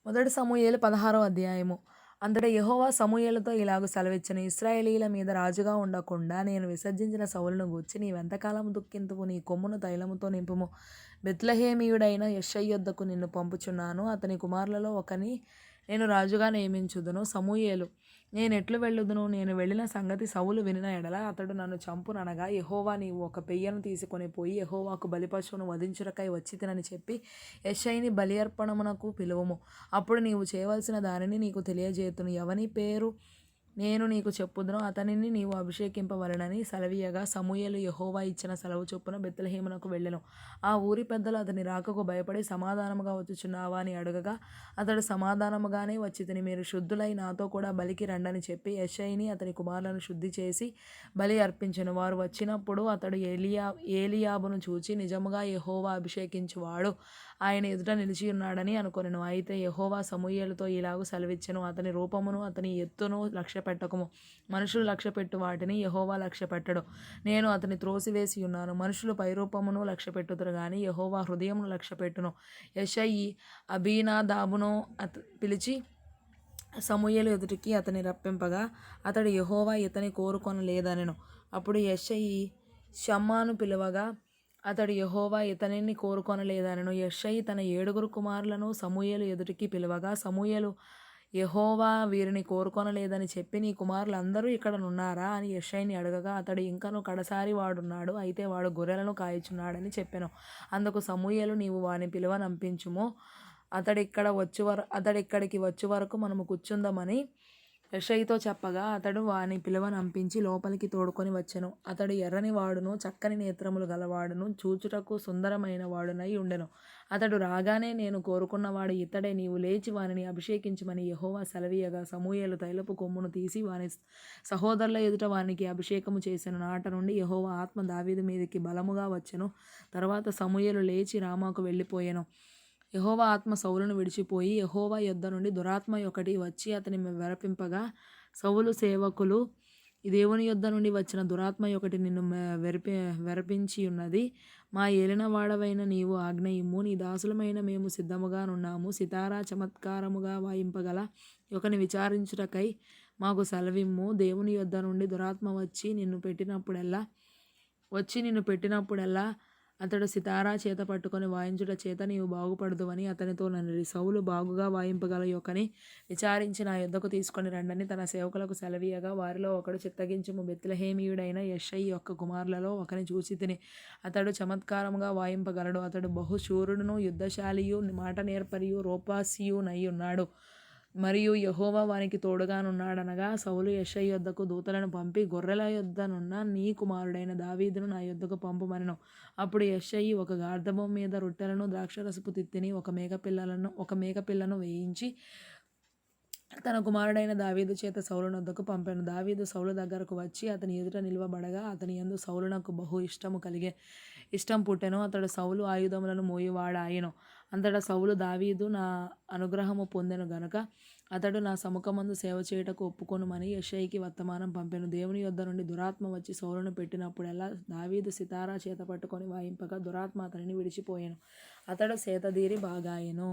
మొదటి సమూయేలు 16వ అధ్యాయము. అంతటా యెహోవా సమూయేలుతో ఇలాగు సెలవిచ్చెను. ఇశ్రాయేలీయుల మీద రాజుగా ఉండకుండా నేను విసర్జించిన సౌలును గూర్చి నీవెంతకాలము దుఃఖింతువు? నీ కొమ్మును తైలముతో నింపుము. బెత్లెహేమీయుడైన యెష్షయి యొద్దకు నిన్ను పంపుచున్నాను. అతని కుమారులలో ఒకని నేను రాజుగా నియమించుదును. సమూయేలు, నేనెట్లు వెళ్ళుదును? నేను వెళ్ళిన సంగతి సౌలు వినిన ఎడల అతడు నన్ను చంపుననగా, యెహోవా నీవు ఒక పెయ్యను తీసుకొని పోయి యెహోవాకు బలిపశువును వధించుటకై వచ్చితినని చెప్పి యెష్షయిని బలి అర్పణమునకు పిలువుము. అప్పుడు నీవు చేయవలసిన దానిని నీకు తెలియజేతును. ఎవని పేరు నేను నీకు చెప్పుదునో అతనిని నీవు అభిషేకింపవలెనని సెలవీయగా, సమూయేలు యెహోవా ఇచ్చిన సెలవు చొప్పున బెత్లెహేమునకు వెళ్ళెను. ఆ ఊరి పెద్దలు అతని రాకకు భయపడి, సమాధానముగా వచ్చుచున్నావా అని అడగగా, అతడు సమాధానముగానే వచ్చితిని, మీరు శుద్ధులై నాతో కూడా బలికి రండని చెప్పి యెష్షయిని అతని కుమారులను శుద్ధి చేసి బలి అర్పించెను. వారు వచ్చినప్పుడు అతడు ఏలీయాబును చూచి, నిజముగా యెహోవా అభిషేకించువాడు ఆయన ఎదుట నిలిచియున్నాడని అనుకొనెను. అయితే యెహోవా సమూయేలుతో ఇలాగు సెలవిచ్చెను, అతని రూపమును అతని ఎత్తును లక్ష్యపెట్టకుము. మనుషులు లక్ష్యపెట్టు వాటిని యెహోవా లక్ష్యపెట్టడు. నేను అతని త్రోసివేసి ఉన్నాను. మనుషులు పైరూపమును లక్ష్యపెట్టుదురు గాని యెహోవా హృదయమును లక్ష్యపెట్టును. యెష్షయి అబీనాదాబును పిలిచి సమూయేలు ఎదుటికి అతని రప్పింపగా, అతడు యెహోవా ఇతని కోరుకొనలేదనెను. అప్పుడు యెష్షయి షమ్మాను పిలువగా, అతడు యెహోవా ఇతనిని కోరుకొనలేదనెను. యెష్షయి తన 7 కుమారులను సమూయేలు ఎదుటికి పిలువగా, సమూయేలు యెహోవా వీరిని కోరుకొనలేదని చెప్పి, నీ కుమారులందరూ ఇక్కడ నున్నారా అని యెష్షయిని అడగగా, అతడు ఇంకను కడసారి వాడున్నాడు, అయితే వాడు గొర్రెలను కాయుచున్నాడని చెప్పెను. అందుకు సమూయేలు, నీవు వాని పిలువనంపించుము, అతడిక్కడికి వచ్చు వరకు మనము కూర్చుందామని యెష్షయితో చెప్పగా, అతడు వాని పిలువనంపించి లోపలికి తోడుకొని వచ్చెను. అతడు ఎర్రని వాడును, చక్కని నేత్రములు గలవాడును, చూచుటకు సుందరమైన వాడునై ఉండెను. అతడు రాగానే, నేను కోరుకున్నవాడు ఇతడే, నీవు లేచి వానిని అభిషేకించుమని యెహోవా సెలవీయగా, సమూయేలు తైలపు కొమ్మును తీసి వాని సహోదరుల ఎదుట వానికి అభిషేకము చేసెను. నాట నుండి యెహోవా ఆత్మ దావీదు మీదికి బలముగా వచ్చెను. తరువాత సమూయేలు లేచి రామాకు వెళ్ళిపోయెను. యెహోవా ఆత్మ సౌలును విడిచిపోయి, యెహోవా యొద్ద నుండి దురాత్మ ఒకటి వచ్చి అతని వెరపింపగా, సౌలు సేవకులు, ఈ దేవుని యొద్ద నుండి వచ్చిన దురాత్మ ఒకటి నిన్ను వెరపించియున్నది. మా ఏలినవాడవైన నీవు ఆజ్ఞ ఇమ్ము, నీ దాసులమైన మేము సిద్ధముగా నున్నాము. సితారా చమత్కారముగా వాయింపగల ఒకని విచారించుటకై మాకు సెలవిమ్ము. దేవుని యొద్ద నుండి దురాత్మ వచ్చి నిన్ను పెట్టినప్పుడెల్లా అతడు సితారా చేత పట్టుకొని వాయించుట చేత నీవు బాగుపడుదువని అతనితో నన్నిరి. సౌలు బాగుగా వాయింపగల ఒకని విచారించి నా యొద్దకు తీసుకొని రండని తన సేవకులకు సెలవీయగా, వారిలో ఒకడు, చిత్తగించుము, బెత్లెహేమీయుడైన యెష్షయి యొక్క కుమారులలో ఒకని చూచితిని, అతడు చమత్కారముగా వాయింపగలడు. అతడు బహుశూరుడును, యుద్ధశాలియు, మాట నేర్పరియు, రూపసియు నయ్యున్నాడు. మరియు యెహోవా వానికి తోడుగానున్నాడనగా, సౌలు యెష్షయి యొద్దకు దూతలను పంపి, గొర్రెల యొద్దనున్న నీ కుమారుడైన దావీదును నా యొద్దకు పంపుమనెను. అప్పుడు యెష్షయి ఒక గార్ధబం మీద రొట్టెలను ద్రాక్షరసపు తిత్తిని ఒక మేకపిల్లను వేయించి తన కుమారుడైన దావీదు చేత సౌలునొద్దకు పంపెను. దావీదు సౌలు దగ్గరకు వచ్చి అతని ఎదుట నిలువబడగా, అతని యందు సౌలునకు బహు ఇష్టం పుట్టెను. అతడు సౌలు ఆయుధములను మోయువాడాయెను. అంతటా సౌలు, దావీదు నా అనుగ్రహము పొందెను గనుక అతడు నా సముఖమందు సేవ చేయుటకు ఒప్పుకొనుమని యెష్షయికి వర్తమానం పంపెను. దేవుని యొద్ద నుండి దురాత్మ వచ్చి సౌలును పెట్టినప్పుడెల్లా దావీదు సితారా చేత పట్టుకొని వాయింపగా దురాత్మ అతనిని విడిచిపోయెను. అతడు సేతదీరి బాగాయెను.